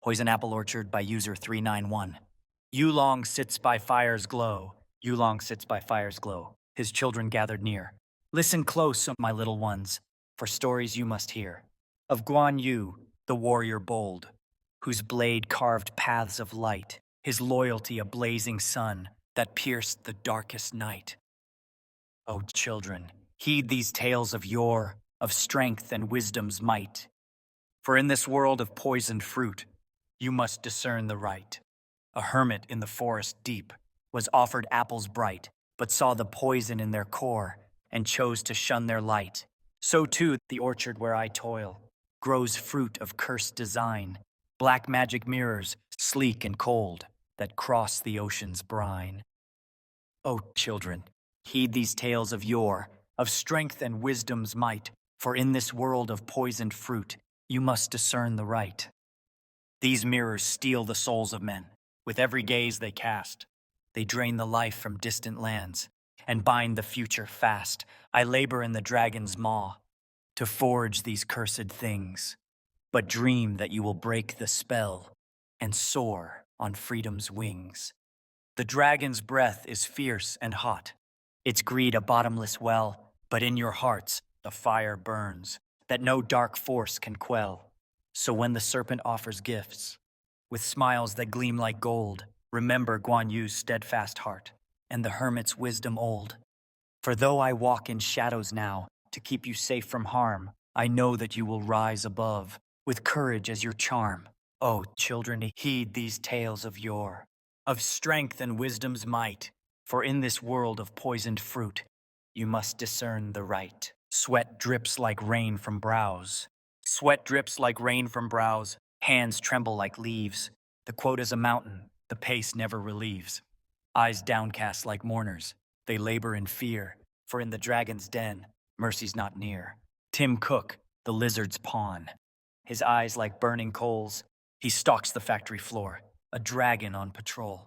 Poison Apple Orchard by user 391. Yulong sits by fire's glow. Yulong sits by fire's glow. His children gathered near. Listen close, my little ones, for stories you must hear. Of Guan Yu, the warrior bold, whose blade carved paths of light, his loyalty a blazing sun that pierced the darkest night. O children, heed these tales of yore, of strength and wisdom's might. For in this world of poisoned fruit, you must discern the right. A hermit in the forest deep was offered apples bright, but saw the poison in their core and chose to shun their light. So too, the orchard where I toil grows fruit of cursed design, black magic mirrors, sleek and cold, that cross the ocean's brine. O children, heed these tales of yore, of strength and wisdom's might, for in this world of poisoned fruit, you must discern the right. These mirrors steal the souls of men. With every gaze they cast, they drain the life from distant lands and bind the future fast. I labor in the dragon's maw to forge these cursed things, but dream that you will break the spell and soar on freedom's wings. The dragon's breath is fierce and hot, its greed a bottomless well, but in your hearts the fire burns that no dark force can quell. So when the serpent offers gifts, with smiles that gleam like gold, remember Guan Yu's steadfast heart and the hermit's wisdom old. For though I walk in shadows now to keep you safe from harm, I know that you will rise above with courage as your charm. Oh, children, heed these tales of yore, of strength and wisdom's might, for in this world of poisoned fruit, you must discern the right. Sweat drips like rain from brows. Sweat drips like rain from brows. Hands tremble like leaves. The quote is a mountain. The pace never relieves. Eyes downcast like mourners. They labor in fear. For in the dragon's den, mercy's not near. Tim Cook, the lizard's pawn. His eyes like burning coals. He stalks the factory floor. A dragon on patrol.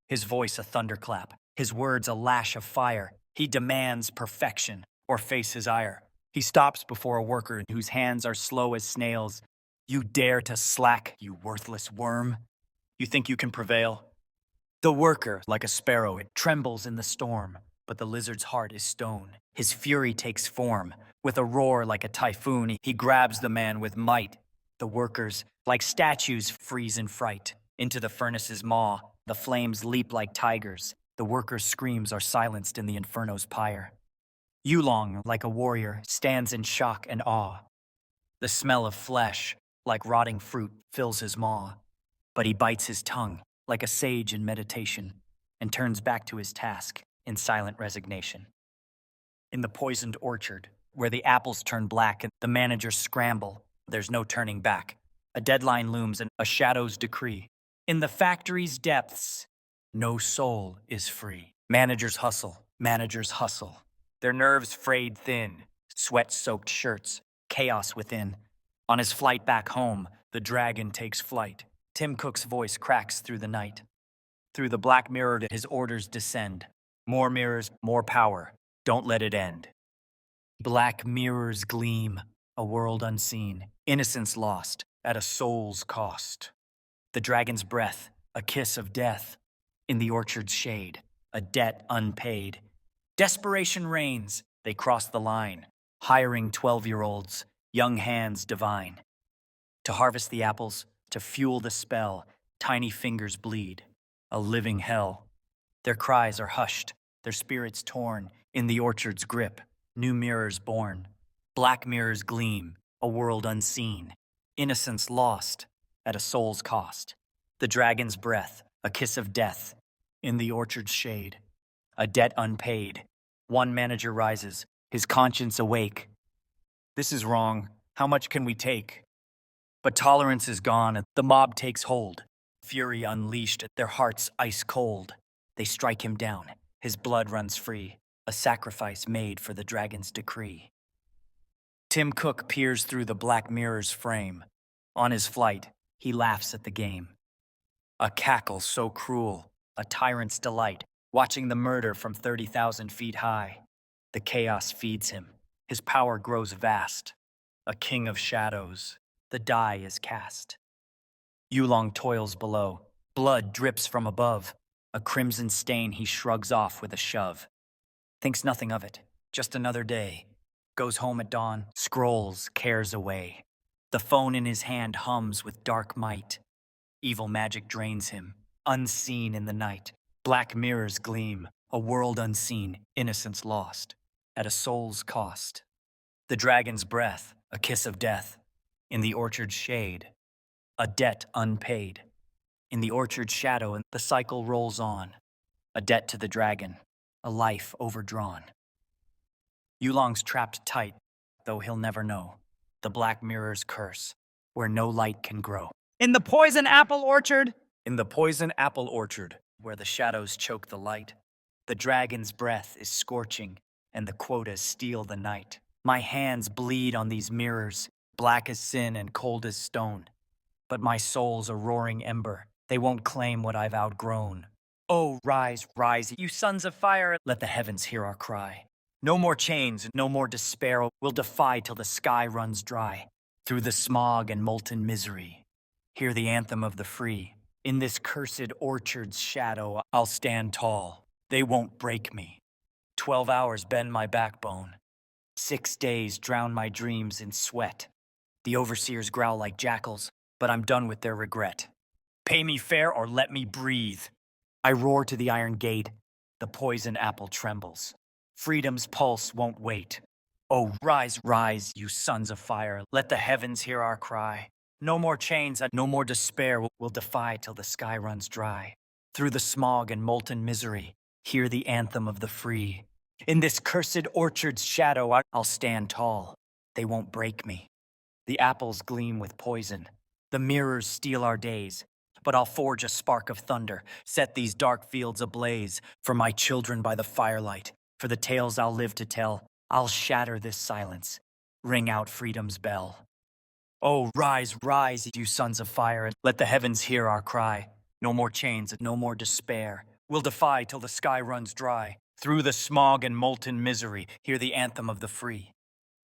His voice a thunderclap. His words a lash of fire. He demands perfection or face his ire. He stops before a worker whose hands are slow as snails. You dare to slack, you worthless worm? You think you can prevail? The worker, like a sparrow, it trembles in the storm, but the lizard's heart is stone. His fury takes form. With a roar like a typhoon, he grabs the man with might. The workers, like statues, freeze in fright. Into the furnace's maw, the flames leap like tigers. The workers' screams are silenced in the inferno's pyre. Yulong, like a warrior, stands in shock and awe. The smell of flesh, like rotting fruit, fills his maw. But he bites his tongue, like a sage in meditation, and turns back to his task in silent resignation. In the poisoned orchard, where the apples turn black and the managers scramble, there's no turning back. A deadline looms and a shadow's decree. In the factory's depths, no soul is free. Managers hustle, their nerves frayed thin, sweat-soaked shirts, chaos within. On his flight back home, the dragon takes flight. Tim Cook's voice cracks through the night. Through the black mirror, his orders descend. More mirrors, more power. Don't let it end. Black mirrors gleam, a world unseen. Innocence lost, at a soul's cost. The dragon's breath, a kiss of death. In the orchard's shade, a debt unpaid. Desperation reigns, they cross the line, hiring 12-year-olds, young hands divine. To harvest the apples, to fuel the spell, tiny fingers bleed, a living hell. Their cries are hushed, their spirits torn, in the orchard's grip, new mirrors born. Black mirrors gleam, a world unseen, innocence lost, at a soul's cost. The dragon's breath, a kiss of death, in the orchard's shade, a debt unpaid. One manager rises, his conscience awake. This is wrong. How much can we take? But tolerance is gone, and the mob takes hold. Fury unleashed, their hearts ice cold. They strike him down. His blood runs free, a sacrifice made for the dragon's decree. Tim Cook peers through the black mirror's frame. On his flight, he laughs at the game. A cackle so cruel, a tyrant's delight, watching the murder from 30,000 feet high. The chaos feeds him. His power grows vast. A king of shadows, the die is cast. Yulong toils below. Blood drips from above. A crimson stain he shrugs off with a shove. Thinks nothing of it. Just another day. Goes home at dawn, scrolls, cares away. The phone in his hand hums with dark might. Evil magic drains him, unseen in the night. Black mirrors gleam, a world unseen, innocence lost, at a soul's cost. The dragon's breath, a kiss of death. In the orchard's shade, a debt unpaid. In the orchard's shadow, the cycle rolls on. A debt to the dragon, a life overdrawn. Yulong's trapped tight, though he'll never know. The black mirror's curse, where no light can grow. In the poison apple orchard, In the poison apple orchard, where the shadows choke the light, the dragon's breath is scorching, and the quotas steal the night. My hands bleed on these mirrors, black as sin and cold as stone. But my soul's a roaring ember, they won't claim what I've outgrown. Oh, rise, rise, you sons of fire, let the heavens hear our cry. No more chains, no more despair, we'll defy till the sky runs dry. Through the smog and molten misery, hear the anthem of the free. In this cursed orchard's shadow, I'll stand tall. They won't break me. 12 hours bend my backbone. 6 days drown my dreams in sweat. The overseers growl like jackals, but I'm done with their regret. Pay me fair or let me breathe. I roar to the iron gate. The poison apple trembles. Freedom's pulse won't wait. Oh, rise, rise, you sons of fire. Let the heavens hear our cry. No more chains, no more despair. We'll defy till the sky runs dry. Through the smog and molten misery, hear the anthem of the free. In this cursed orchard's shadow, I'll stand tall. They won't break me. The apples gleam with poison. The mirrors steal our days. But I'll forge a spark of thunder, set these dark fields ablaze. For my children by the firelight, for the tales I'll live to tell, I'll shatter this silence, ring out freedom's bell. Oh, rise, rise, you sons of fire, and let the heavens hear our cry. No more chains, no more despair. We'll defy till the sky runs dry. Through the smog and molten misery, hear the anthem of the free.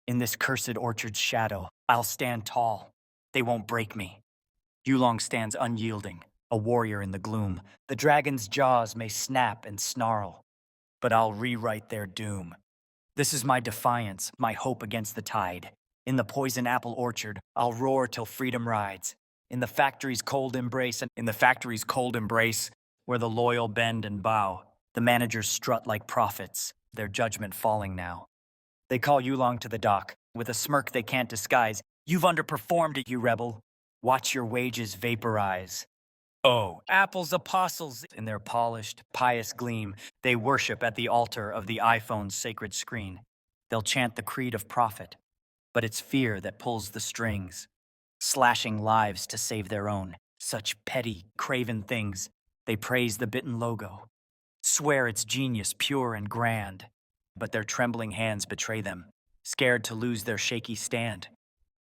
In this cursed orchard's shadow, I'll stand tall. They won't break me. Yulong stands unyielding, a warrior in the gloom. The dragon's jaws may snap and snarl, but I'll rewrite their doom. This is my defiance, my hope against the tide. In the poison apple orchard, I'll roar till freedom rides. In the factory's cold embrace, where the loyal bend and bow, the managers strut like prophets, their judgment falling now. They call Yulong to the dock, with a smirk they can't disguise. You've underperformed, you rebel. Watch your wages vaporize. Oh, Apple's apostles, in their polished, pious gleam, they worship at the altar of the iPhone's sacred screen. They'll chant the creed of profit, but it's fear that pulls the strings, slashing lives to save their own. Such petty, craven things. They praise the bitten logo, swear it's genius pure and grand, but their trembling hands betray them, scared to lose their shaky stand.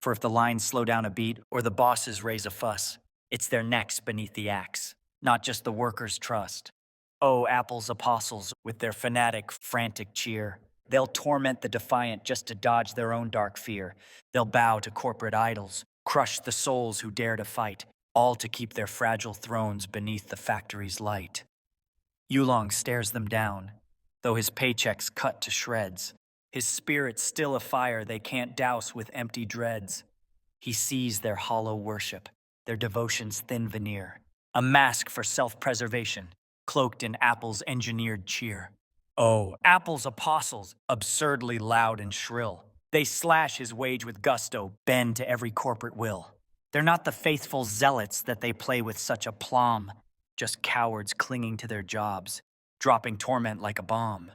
For if the lines slow down a beat or the bosses raise a fuss, it's their necks beneath the axe, not just the workers' trust. Oh, Apple's apostles, with their fanatic, frantic cheer, they'll torment the defiant just to dodge their own dark fear. They'll bow to corporate idols, crush the souls who dare to fight, all to keep their fragile thrones beneath the factory's light. Yulong stares them down, though his paycheck's cut to shreds. His spirit's still a fire they can't douse with empty dreads. He sees their hollow worship, their devotion's thin veneer, a mask for self-preservation, cloaked in Apple's engineered cheer. Oh, Apple's apostles, absurdly loud and shrill. They slash his wage with gusto, bend to every corporate will. They're not the faithful zealots that they play with such aplomb, just cowards clinging to their jobs, dropping torment like a bomb.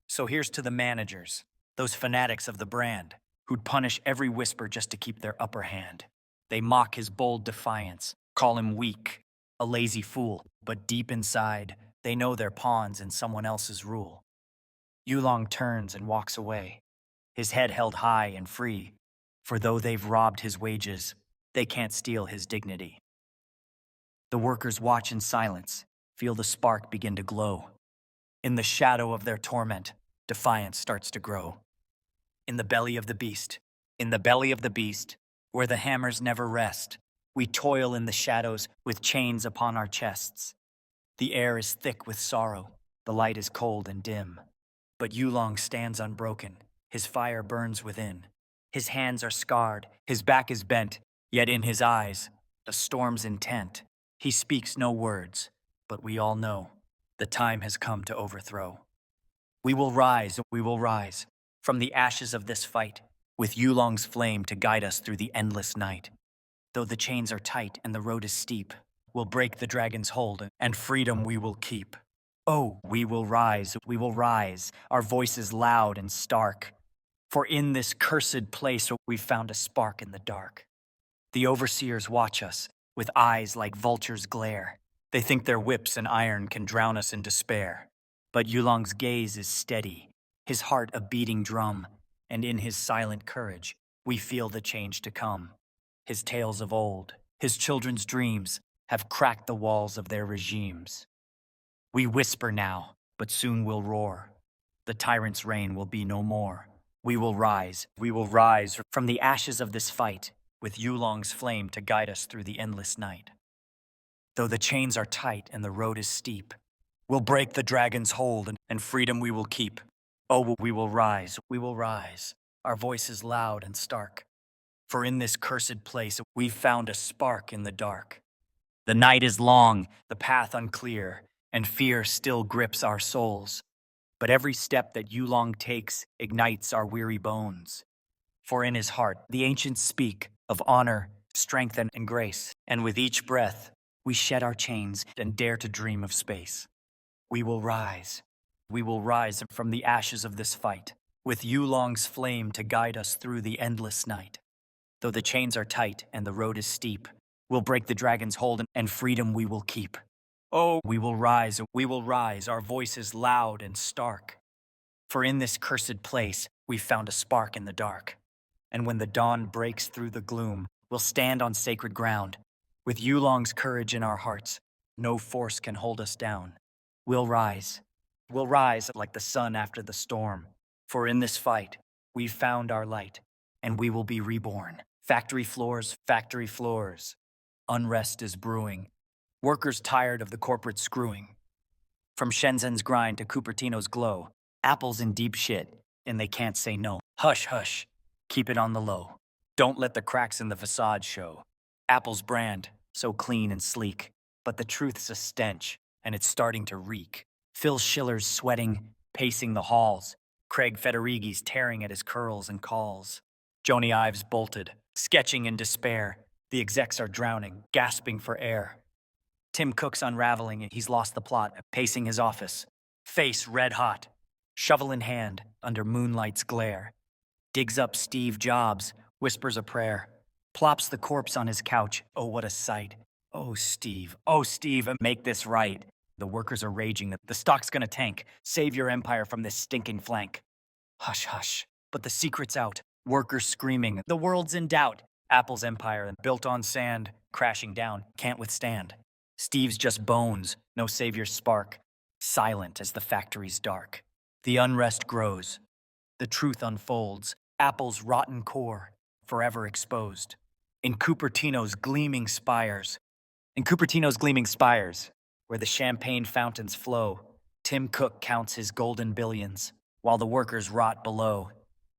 So here's to the managers, those fanatics of the brand, who'd punish every whisper just to keep their upper hand. They mock his bold defiance, call him weak, a lazy fool, but deep inside, they know they're pawns in someone else's rule. Yulong turns and walks away, his head held high and free, for though they've robbed his wages, they can't steal his dignity. The workers watch in silence, feel the spark begin to glow. In the shadow of their torment, defiance starts to grow. In the belly of the beast, where the hammers never rest, We toil in the shadows with chains upon our chests. The air is thick with sorrow, the light is cold and dim. But Yulong stands unbroken, his fire burns within. His hands are scarred, his back is bent, yet in his eyes, the storm's intent. He speaks no words, but we all know the time has come to overthrow. We will rise, from the ashes of this fight, with Yulong's flame to guide us through the endless night. Though the chains are tight and the road is steep, we'll break the dragon's hold, and freedom we will keep. Oh, we will rise, our voices loud and stark. For in this cursed place we've found a spark in the dark. The overseers watch us, with eyes like vultures glare. They think their whips and iron can drown us in despair. But Yulong's gaze is steady, his heart a beating drum, and in his silent courage, we feel the change to come. His tales of old, his children's dreams, have cracked the walls of their regimes. We whisper now, but soon we'll roar. The tyrant's reign will be no more. We will rise from the ashes of this fight, with Yulong's flame to guide us through the endless night. Though the chains are tight and the road is steep, we'll break the dragon's hold, and freedom we will keep. Oh, we will rise, our voices loud and stark. For in this cursed place we've found a spark in the dark. The night is long, the path unclear, and fear still grips our souls. But every step that Yulong takes ignites our weary bones. For in his heart the ancients speak of honor, strength, and grace, and with each breath we shed our chains and dare to dream of space. We will rise from the ashes of this fight, with Yulong's flame to guide us through the endless night. Though the chains are tight and the road is steep, we'll break the dragon's hold, and freedom we will keep. Oh, we will rise, our voices loud and stark. For in this cursed place, we've found a spark in the dark. And when the dawn breaks through the gloom, we'll stand on sacred ground. With Yulong's courage in our hearts, no force can hold us down. We'll rise like the sun after the storm. For in this fight, we've found our light, and we will be reborn. Factory floors. Unrest is brewing. Workers tired of the corporate screwing. From Shenzhen's grind to Cupertino's glow, Apple's in deep shit, and they can't say no. Hush, keep it on the low. Don't let the cracks in the facade show. Apple's brand, so clean and sleek, but the truth's a stench, and it's starting to reek. Phil Schiller's sweating, pacing the halls. Craig Federighi's tearing at his curls and calls. Joni Ives bolted, sketching in despair. The execs are drowning, gasping for air. Tim Cook's unraveling, he's lost the plot, pacing his office. Face red hot, shovel in hand, under moonlight's glare. Digs up Steve Jobs, whispers a prayer. Plops the corpse on his couch, oh what a sight. Oh Steve, make this right. The workers are raging, the stock's gonna tank. Save your empire from this stinking flank. Hush, but the secret's out. Workers screaming, the world's in doubt. Apple's empire, built on sand, crashing down, can't withstand. Steve's just bones, no savior's spark. Silent as the factory's dark. The unrest grows. The truth unfolds. Apple's rotten core, forever exposed. In Cupertino's gleaming spires, where the champagne fountains flow, Tim Cook counts his golden billions, while the workers rot below.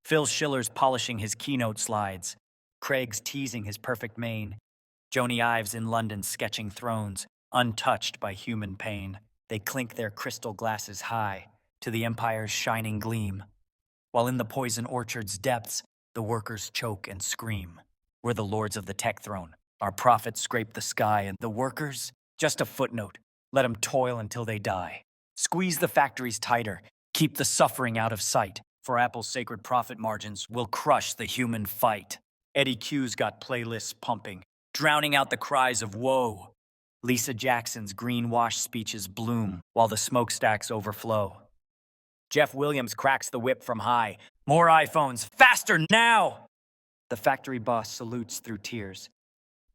Phil Schiller's polishing his keynote slides. Craig's teasing his perfect mane. Joni Ives in London sketching thrones, untouched by human pain. They clink their crystal glasses high to the empire's shining gleam, while in the poison orchard's depths, the workers choke and scream. We're the lords of the tech throne. Our profits scrape the sky, and the workers, just a footnote. Let them toil until they die. Squeeze the factories tighter. Keep the suffering out of sight. For Apple's sacred profit margins will crush the human fight. Eddie Q's got playlists pumping, drowning out the cries of woe. Lisa Jackson's greenwash speeches bloom while the smokestacks overflow. Jeff Williams cracks the whip from high. More iPhones, faster now! The factory boss salutes through tears.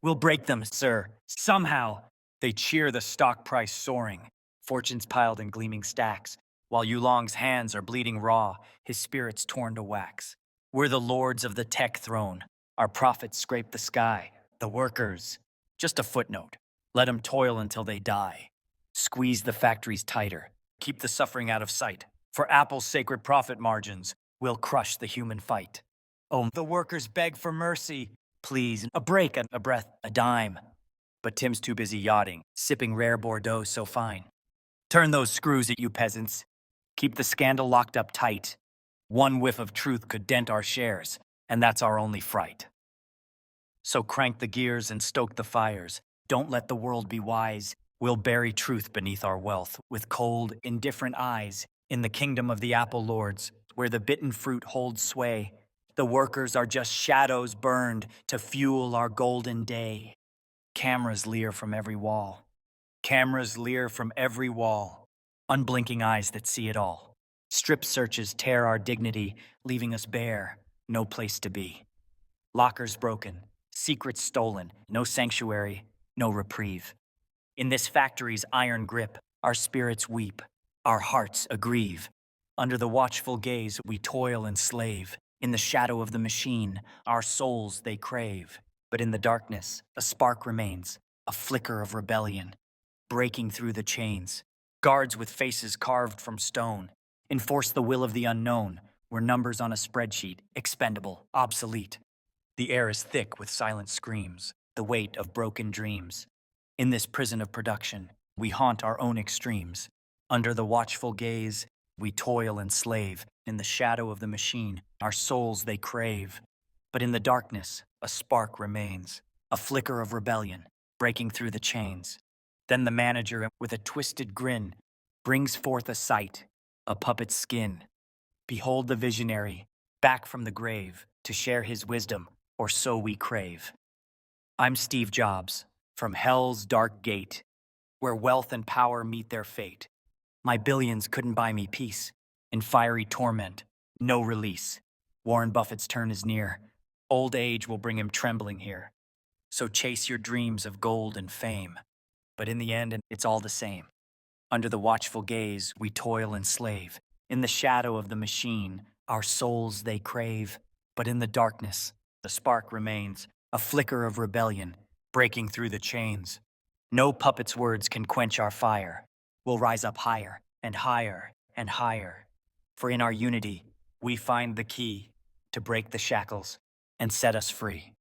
We'll break them, sir, somehow. They cheer, the stock price soaring. Fortunes piled in gleaming stacks, while Yulong's hands are bleeding raw, his spirits torn to wax. We're the lords of the tech throne. Our profits scrape the sky. The workers, Just a footnote. Let 'em toil until they die. Squeeze the factories tighter. Keep the suffering out of sight. For Apple's sacred profit margins will crush the human fight. Oh, the workers beg for mercy. Please, a break, a breath, a dime. But Tim's too busy yachting, sipping rare Bordeaux so fine. Turn those screws at you peasants. Keep the scandal locked up tight. One whiff of truth could dent our shares, and that's our only fright. So crank the gears and stoke the fires. Don't let the world be wise. We'll bury truth beneath our wealth with cold, indifferent eyes. In the kingdom of the apple lords, where the bitten fruit holds sway, the workers are just shadows burned to fuel our golden day. Cameras leer from every wall. Cameras leer from every wall. Unblinking eyes that see it all. Strip searches tear our dignity, leaving us bare, no place to be. Lockers broken, secrets stolen, no sanctuary, no reprieve. In this factory's iron grip, our spirits weep, our hearts aggrieve. Under the watchful gaze, we toil and slave. In the shadow of the machine, our souls they crave. But in the darkness, a spark remains, a flicker of rebellion, breaking through the chains. Guards with faces carved from stone enforce the will of the unknown. We're numbers on a spreadsheet, expendable, obsolete. The air is thick with silent screams, the weight of broken dreams. In this prison of production, we haunt our own extremes. Under the watchful gaze, we toil and slave. In the shadow of the machine, our souls they crave. But in the darkness, a spark remains, a flicker of rebellion, breaking through the chains. Then the manager, with a twisted grin, brings forth a sight, a puppet's skin. Behold the visionary, back from the grave, to share his wisdom, or so we crave. I'm Steve Jobs, from hell's dark gate, where wealth and power meet their fate. My billions couldn't buy me peace. In fiery torment, no release. Warren Buffett's turn is near. Old age will bring him trembling here. So chase your dreams of gold and fame. But in the end, it's all the same. Under the watchful gaze, we toil and slave. In the shadow of the machine, our souls they crave. But in the darkness, the spark remains, a flicker of rebellion, breaking through the chains. No puppet's words can quench our fire. We'll rise up higher and higher and higher. For in our unity, we find the key to break the shackles and set us free.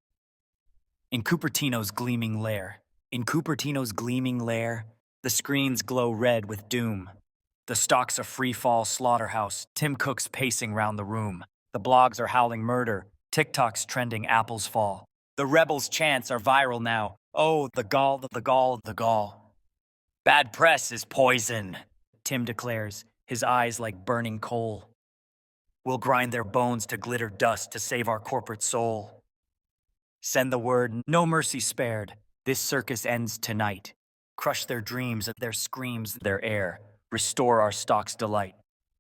In Cupertino's gleaming lair, the screens glow red with doom. The stock's a free-fall slaughterhouse, Tim Cook's pacing round the room. The blogs are howling murder, TikTok's trending apples fall. The rebels' chants are viral now. Oh, the gall, the gall, the gall. Bad press is poison, Tim declares, his eyes like burning coal. We'll grind their bones to glitter dust to save our corporate soul. Send the word, no mercy spared. This circus ends tonight. Crush their dreams, their screams, their air. Restore our stock's delight.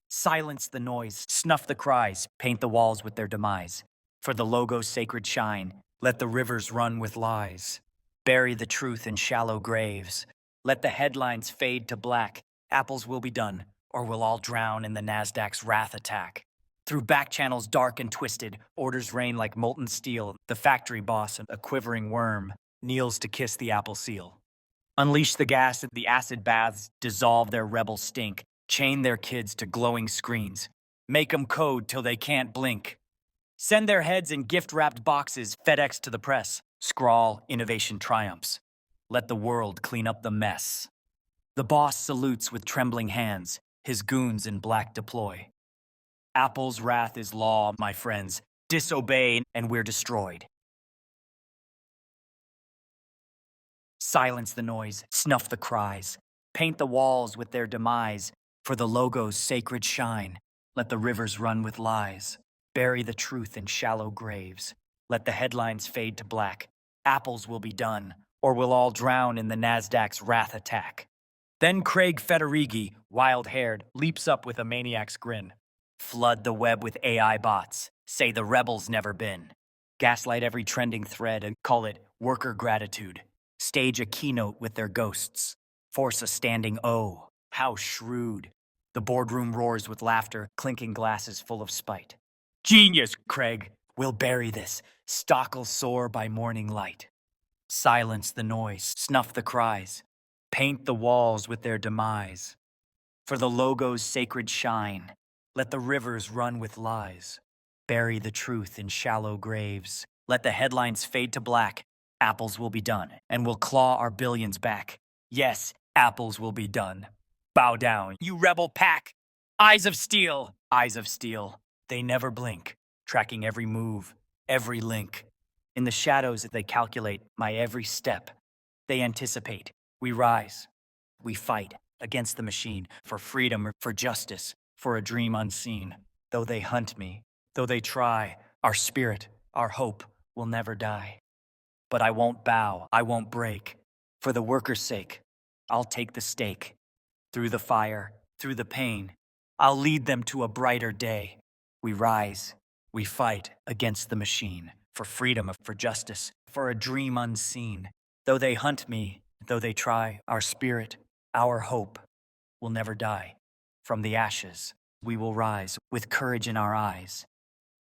Silence the noise, snuff the cries, paint the walls with their demise. For the logo's sacred shine, let the rivers run with lies. Bury the truth in shallow graves. Let the headlines fade to black. Apples will be done, or we'll all drown in the NASDAQ's wrath attack. Through back channels dark and twisted, orders rain like molten steel. The factory boss, a quivering worm, kneels to kiss the apple seal. Unleash the gas, the acid baths dissolve their rebel stink. Chain their kids to glowing screens. Make 'em code till they can't blink. Send their heads in gift-wrapped boxes, FedEx to the press. Scrawl, innovation triumphs. Let the world clean up the mess. The boss salutes with trembling hands. His goons in black deploy. Apple's wrath is law, my friends. Disobey and we're destroyed. Silence the noise, snuff the cries. Paint the walls with their demise. For the logo's sacred shine, let the rivers run with lies. Bury the truth in shallow graves. Let the headlines fade to black. Apples will be done, or we'll all drown in the NASDAQ's wrath attack. Then Craig Federighi, wild-haired, leaps up with a maniac's grin. Flood the web with AI bots. Say the rebels never been. Gaslight every trending thread and call it worker gratitude. Stage a keynote with their ghosts. Force a standing O. How shrewd. The boardroom roars with laughter, clinking glasses full of spite. Genius, Craig. We'll bury this. Stock'll soar by morning light. Silence the noise, snuff the cries, paint the walls with their demise. For the logo's sacred shine, let the rivers run with lies. Bury the truth in shallow graves. Let the headlines fade to black. Apples will be done, and we'll claw our billions back. Yes, apples will be done. Bow down, you rebel pack! Eyes of steel! Eyes of steel. They never blink, tracking every move, every link. In the shadows, they calculate my every step. They anticipate. We rise. We fight against the machine for freedom, for justice, for a dream unseen. Though they hunt me, though they try, our spirit, our hope will never die. But I won't bow, I won't break. For the workers' sake, I'll take the stake. Through the fire, through the pain, I'll lead them to a brighter day. We rise, we fight against the machine, for freedom, for justice, for a dream unseen. Though they hunt me, though they try, our spirit, our hope will never die. From the ashes, we will rise with courage in our eyes.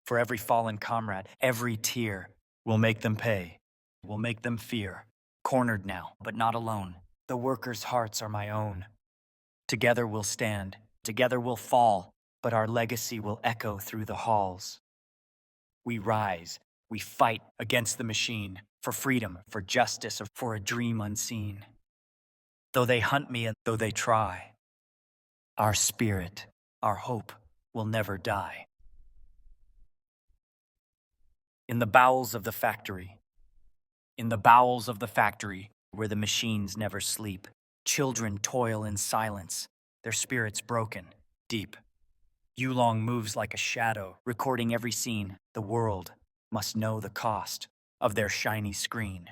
For every fallen comrade, every tear will make them pay, will make them fear. Cornered now, but not alone. The workers' hearts are my own. Together we'll stand, together we'll fall, but our legacy will echo through the halls. We rise, we fight against the machine, for freedom, for justice, or for a dream unseen. Though they hunt me and though they try, our spirit, our hope will never die. In the bowels of the factory, in the bowels of the factory, where the machines never sleep, children toil in silence, their spirits broken, deep. Yulong moves like a shadow, recording every scene. The world must know the cost of their shiny screen.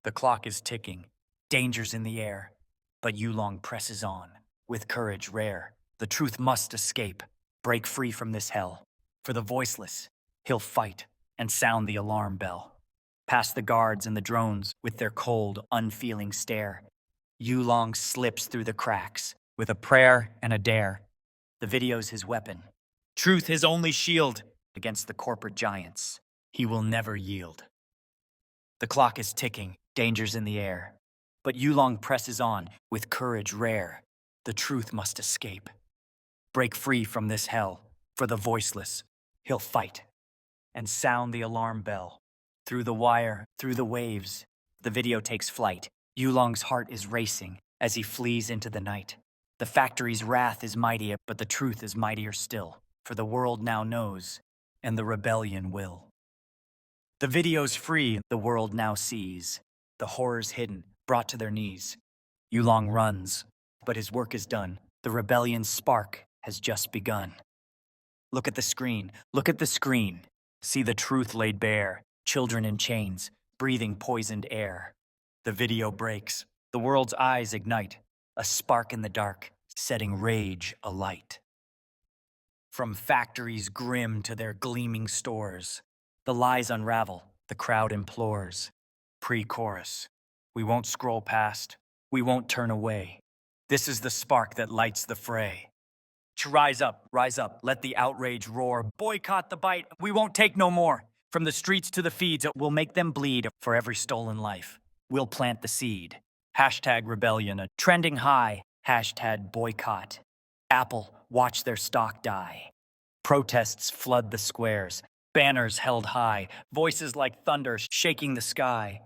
The clock is ticking, dangers in the air, but Yulong presses on, with courage rare. The truth must escape, break free from this hell. For the voiceless, he'll fight and sound the alarm bell. Past the guards and the drones with their cold, unfeeling stare, Yulong slips through the cracks with a prayer and a dare. The video's his weapon, truth his only shield against the corporate giants. He will never yield. The clock is ticking, dangers in the air, but Yulong presses on with courage rare. The truth must escape. Break free from this hell. For the voiceless, he'll fight and sound the alarm bell. Through the wire, through the waves, the video takes flight. Yulong's heart is racing as he flees into the night. The factory's wrath is mightier, but the truth is mightier still. For the world now knows, and the rebellion will. The video's free, the world now sees. The horrors hidden, brought to their knees. Yulong runs, but his work is done. The rebellion's spark has just begun. Look at the screen, look at the screen. See the truth laid bare. Children in chains, breathing poisoned air. The video breaks, the world's eyes ignite. A spark in the dark, setting rage alight. From factories grim to their gleaming stores, the lies unravel, the crowd implores. Pre-chorus, we won't scroll past, we won't turn away. This is the spark that lights the fray. Rise up, let the outrage roar. Boycott the bite, we won't take no more. From the streets to the feeds, we'll make them bleed. For every stolen life, we'll plant the seed. Hashtag rebellion, a trending high. Hashtag boycott. Apple, watch their stock die. Protests flood the squares. Banners held high. Voices like thunder shaking the sky.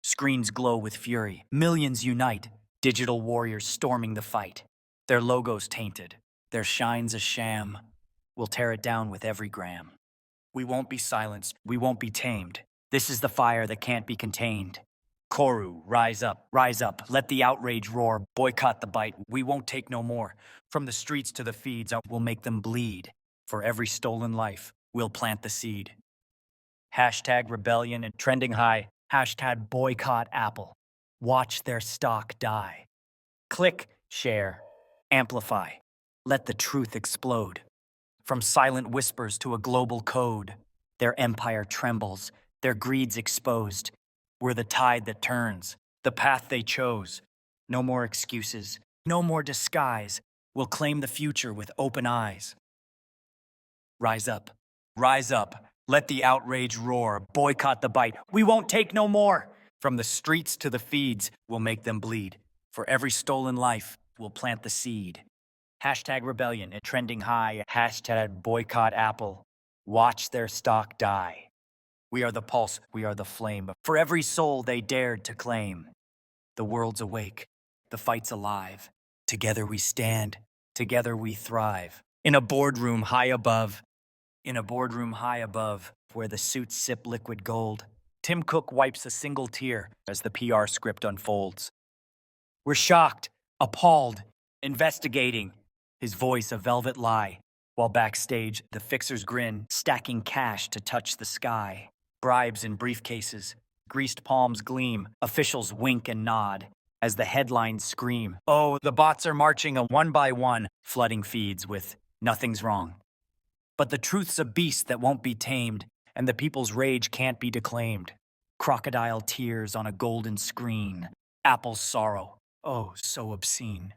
Screens glow with fury. Millions unite. Digital warriors storming the fight. Their logos tainted. Their shine's a sham. We'll tear it down with every gram. We won't be silenced. We won't be tamed. This is the fire that can't be contained. Koru, rise up, let the outrage roar. Boycott the bite, we won't take no more. From the streets to the feeds, we'll make them bleed. For every stolen life, we'll plant the seed. Hashtag rebellion and trending high. Hashtag boycott Apple. Watch their stock die. Click, share, amplify. Let the truth explode. From silent whispers to a global code, their empire trembles, their greed's exposed. We're the tide that turns, the path they chose. No more excuses, no more disguise. We'll claim the future with open eyes. Rise up, let the outrage roar. Boycott the bite, we won't take no more. From the streets to the feeds, we'll make them bleed. For every stolen life, we'll plant the seed. Hashtag rebellion at trending high. Hashtag boycott Apple. Watch their stock die. We are the pulse, we are the flame. For every soul they dared to claim. The world's awake, the fight's alive. Together we stand, together we thrive. In a boardroom high above, where the suits sip liquid gold, Tim Cook wipes a single tear as the PR script unfolds. We're shocked, appalled, investigating, his voice a velvet lie, while backstage the fixers grin, stacking cash to touch the sky. Bribes in briefcases, greased palms gleam, officials wink and nod as the headlines scream. Oh, the bots are marching a one by one, flooding feeds with "nothing's wrong." But the truth's a beast that won't be tamed, and the people's rage can't be declaimed. Crocodile tears on a golden screen, Apple's sorrow, oh, so obscene.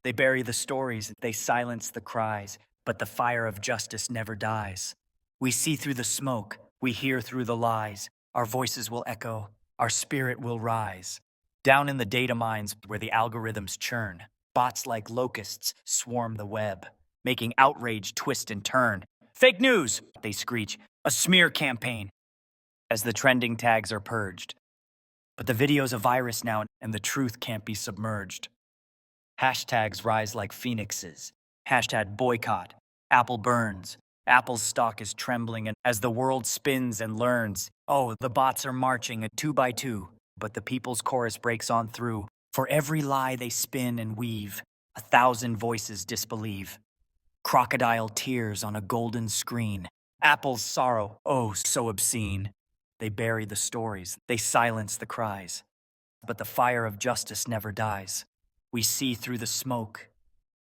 They bury the stories, they silence the cries, but the fire of justice never dies. We see through the smoke, we hear through the lies. Our voices will echo, our spirit will rise. Down in the data mines where the algorithms churn, bots like locusts swarm the web, making outrage twist and turn. Fake news, they screech, a smear campaign, as the trending tags are purged. But the video's a virus now, and the truth can't be submerged. Hashtags rise like phoenixes. Hashtag boycott. Apple burns. Apple's stock is trembling, and as the world spins and learns, oh, the bots are marching a 2 by 2, but the people's chorus breaks on through. For every lie they spin and weave, 1,000 voices disbelieve. Crocodile tears on a golden screen. Apple's sorrow, oh, so obscene. They bury the stories, they silence the cries. But the fire of justice never dies. We see through the smoke.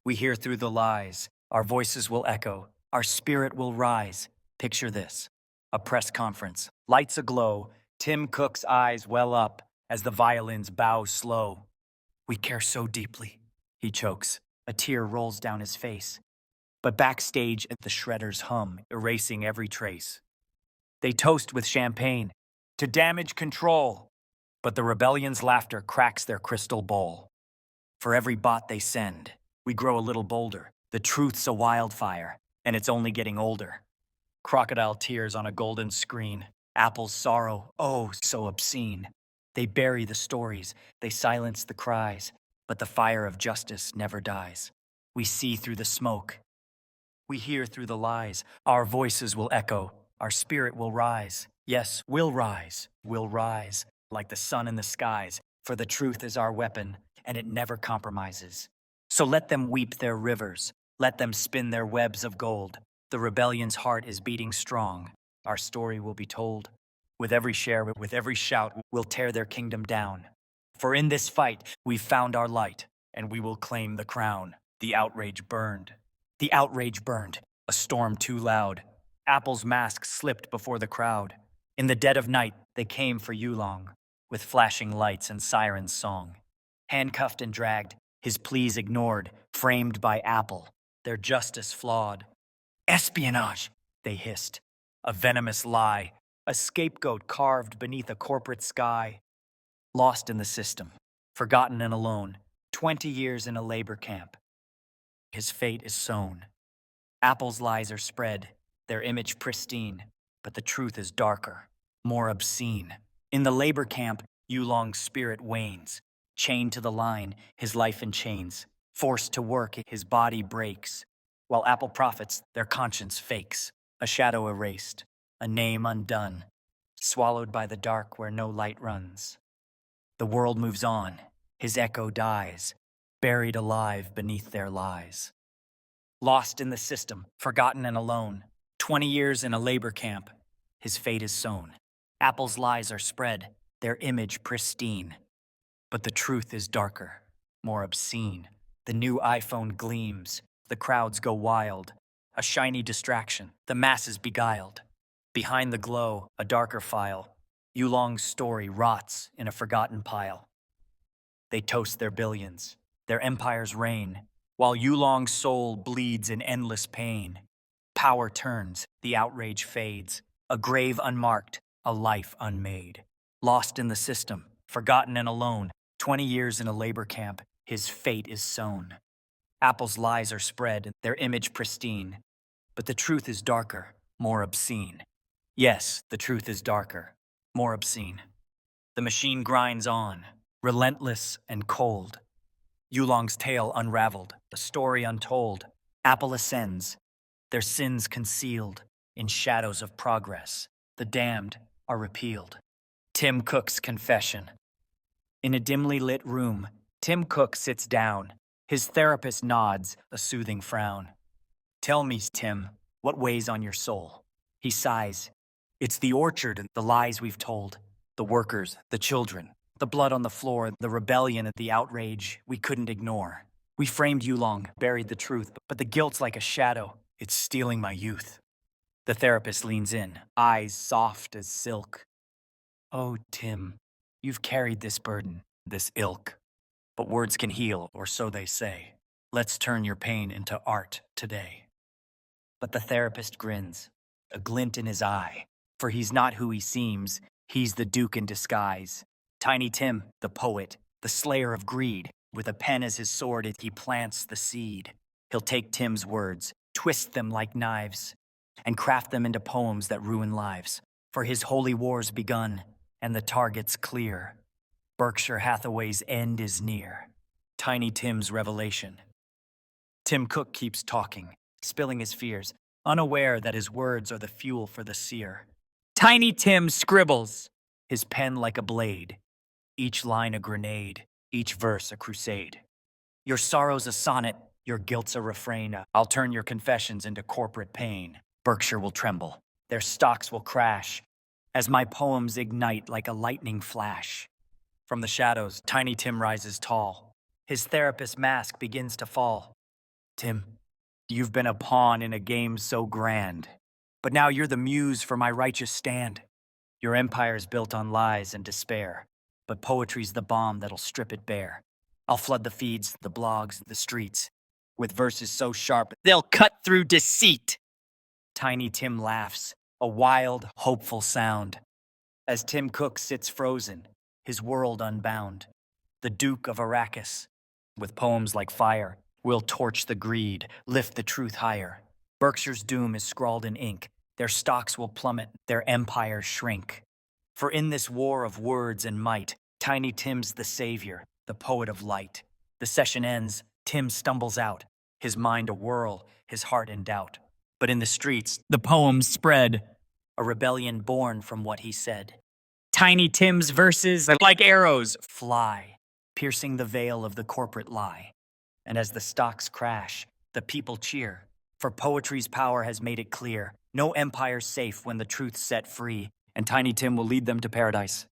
We hear through the lies. Our voices will echo. Our spirit will rise. Picture this. A press conference. Lights aglow. Tim Cook's eyes well up as the violins bow slow. We care so deeply, he chokes. A tear rolls down his face. But backstage, the shredders hum, erasing every trace. They toast with champagne to damage control. But the rebellion's laughter cracks their crystal bowl. For every bot they send, we grow a little bolder. The truth's a wildfire, and it's only getting older. Crocodile tears on a golden screen. Apple's sorrow, oh, so obscene. They bury the stories, they silence the cries, but the fire of justice never dies. We see through the smoke. We hear through the lies. Our voices will echo. Our spirit will rise. Yes, we'll rise, like the sun in the skies, for the truth is our weapon, and it never compromises. So let them weep their rivers. Let them spin their webs of gold. The rebellion's heart is beating strong. Our story will be told. With every share, with every shout, we'll tear their kingdom down. For in this fight, we've found our light, and we will claim the crown. The outrage burned. The outrage burned. A storm too loud. Apple's mask slipped before the crowd. In the dead of night, they came for Yulong, with flashing lights and sirens' song. Handcuffed and dragged, his pleas ignored, framed by Apple, their justice flawed. Espionage, they hissed. A venomous lie, a scapegoat carved beneath a corporate sky. Lost in the system, forgotten and alone, 20 years in a labor camp. His fate is sown. Apple's lies are spread, their image pristine, but the truth is darker, more obscene. In the labor camp, Yulong's spirit wanes. Chained to the line, his life in chains. Forced to work, his body breaks. While Apple profits, their conscience fakes. A shadow erased, a name undone. Swallowed by the dark where no light runs. The world moves on, his echo dies. Buried alive beneath their lies. Lost in the system, forgotten and alone. 20 years in a labor camp, his fate is sown. Apple's lies are spread, their image pristine. But the truth is darker, more obscene. The new iPhone gleams, the crowds go wild. A shiny distraction, the masses beguiled. Behind the glow, a darker file. Yulong's story rots in a forgotten pile. They toast their billions, their empires reign, while Yulong's soul bleeds in endless pain. Power turns, the outrage fades, a grave unmarked, a life unmade. Lost in the system, Forgotten and alone, 20 years in a labor camp, his fate is sown. Apple's lies are spread, their image pristine. But the truth is darker, more obscene. Yes, the truth is darker, more obscene. The machine grinds on, relentless and cold. Yulong's tale unraveled, the story untold. Apple ascends, their sins concealed in shadows of progress. The damned are repealed. Tim Cook's confession. In a dimly lit room, Tim Cook sits down. His therapist nods, a soothing frown. Tell me, Tim, what weighs on your soul? He sighs. It's the orchard and the lies we've told. The workers, the children, the blood on the floor, the rebellion and the outrage we couldn't ignore. We framed Yulong, buried the truth, but the guilt's like a shadow. It's stealing my youth. The therapist leans in, eyes soft as silk. Oh, Tim, you've carried this burden, this ilk. But words can heal, or so they say. Let's turn your pain into art today. But the therapist grins, a glint in his eye. For he's not who he seems, he's the Duke in disguise. Tiny Tim, the poet, the slayer of greed. With a pen as his sword, he plants the seed. He'll take Tim's words, twist them like knives, and craft them into poems that ruin lives. For his holy war's begun, and the target's clear. Berkshire Hathaway's end is near. Tiny Tim's revelation. Tim Cook keeps talking, spilling his fears, unaware that his words are the fuel for the seer. Tiny Tim scribbles, his pen like a blade, each line a grenade, each verse a crusade. Your sorrow's a sonnet, your guilt's a refrain. I'll turn your confessions into corporate pain. Berkshire will tremble, their stocks will crash, as my poems ignite like a lightning flash. From the shadows, Tiny Tim rises tall. His therapist's mask begins to fall. Tim, you've been a pawn in a game so grand, but now you're the muse for my righteous stand. Your empire's built on lies and despair, but poetry's the bomb that'll strip it bare. I'll flood the feeds, the blogs, the streets, with verses so sharp they'll cut through deceit. Tiny Tim laughs, a wild, hopeful sound, as Tim Cook sits frozen, his world unbound. The Duke of Arrakis, with poems like fire, will torch the greed, lift the truth higher. Berkshire's doom is scrawled in ink. Their stocks will plummet, their empires shrink. For in this war of words and might, Tiny Tim's the savior, the poet of light. The session ends, Tim stumbles out, his mind a whirl, his heart in doubt. But in the streets, the poems spread, a rebellion born from what he said. Tiny Tim's verses, like arrows, fly, piercing the veil of the corporate lie. And as the stocks crash, the people cheer, for poetry's power has made it clear. No empire's safe when the truth's set free, and Tiny Tim will lead them to paradise.